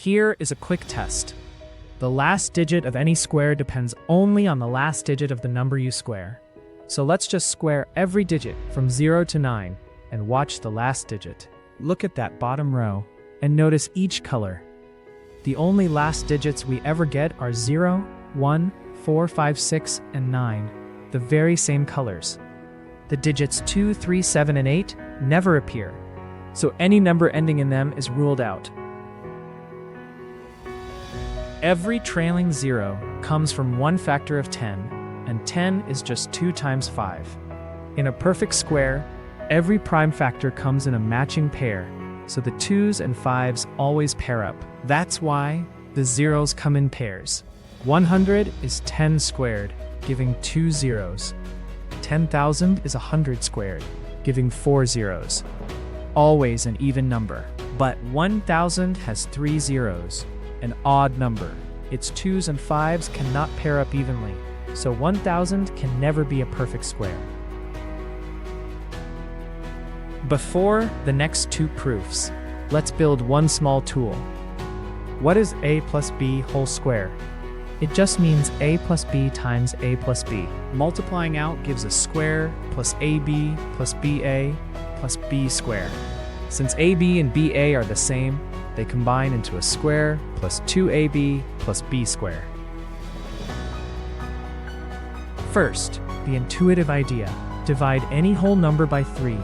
Here is a quick test. The last digit of any square depends only on the last digit of the number you square. So let's just square every digit from 0 to 9 and watch the last digit. Look at that bottom row and notice each color. The only last digits we ever get are 0, 1, 4, 5, 6, and 9, the very same colors. The digits 2, 3, 7, and 8 never appear, so any number ending in them is ruled out. Every trailing 0 comes from one factor of 10, and 10 is just 2 times 5. In a perfect square, every prime factor comes in a matching pair, so the 2s and 5s always pair up. That's why the zeros come in pairs. 100 is 10 squared, giving 2 zeros. 10,000 is 100 squared, giving 4 zeros. Always an even number. But 1,000 has 3 zeros, an odd number. Its 2s and 5s cannot pair up evenly, so 1,000 can never be a perfect square. Before the next two proofs, let's build one small tool. What is a plus b whole square? It just means a plus b times a plus b. Multiplying out gives a square plus ab plus ba plus b square. Since ab and ba are the same, they combine into a square plus 2ab plus b square. First, the intuitive idea. Divide any whole number by 3,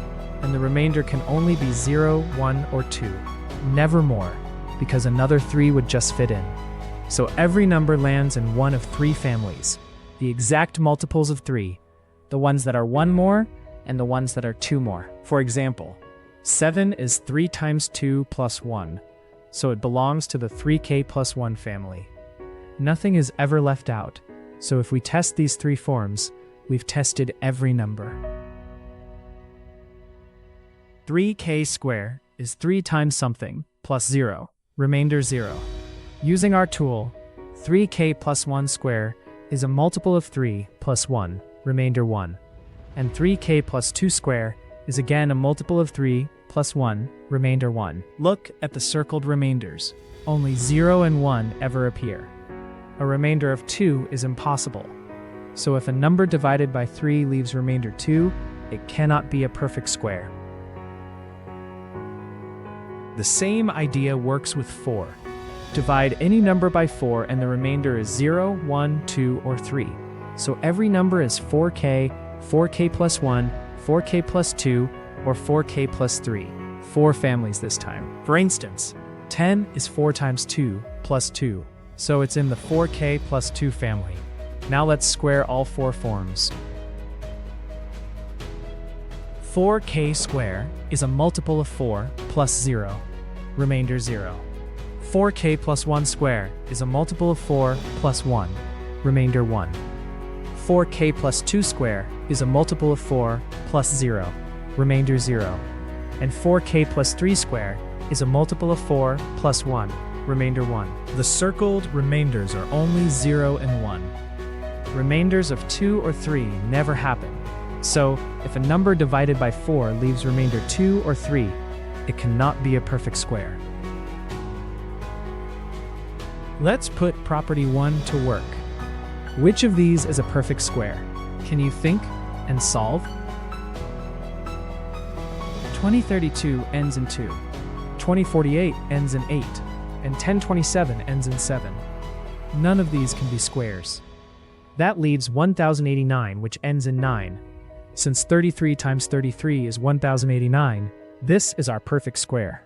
and the remainder can only be 0, 1, or 2. Never more, because another 3 would just fit in. So every number lands in one of 3 families, the exact multiples of 3, the ones that are 1 more and the ones that are 2 more. For example, 7 is 3 times 2 plus 1, so it belongs to the 3k plus 1 family. Nothing is ever left out, so if we test these 3 forms, we've tested every number. 3k squared is 3 times something plus 0, remainder 0. Using our tool, 3k plus 1 square is a multiple of 3 plus 1, remainder 1. And 3k plus 2 square is again a multiple of 3 plus 1, remainder 1. Look at the circled remainders. Only 0 and 1 ever appear. A remainder of 2 is impossible. So if a number divided by 3 leaves remainder 2, it cannot be a perfect square. The same idea works with 4. Divide any number by 4 and the remainder is 0, 1, 2, or 3. So every number is 4k, 4k plus 1, 4k plus 2, or 4k plus 3. 4 families this time. For instance, 10 is 4 times 2 plus 2, so it's in the 4k plus 2 family. Now let's square all 4 forms. 4k squared is a multiple of 4 plus 0, remainder 0. 4k plus 1 squared is a multiple of 4 plus 1, remainder 1. 4k plus 2 squared is a multiple of 4 plus 0, remainder 0. And 4k plus 3 squared is a multiple of 4 plus 1, remainder 1. The circled remainders are only 0 and 1. Remainders of 2 or 3 never happen. So, if a number divided by 4 leaves remainder 2 or 3, it cannot be a perfect square. Let's put property 1 to work. Which of these is a perfect square? Can you think and solve? 2032 ends in 2, 2048 ends in 8, and 1027 ends in 7. None of these can be squares. That leaves 1089, which ends in 9. Since 33 times 33 is 1089, this is our perfect square.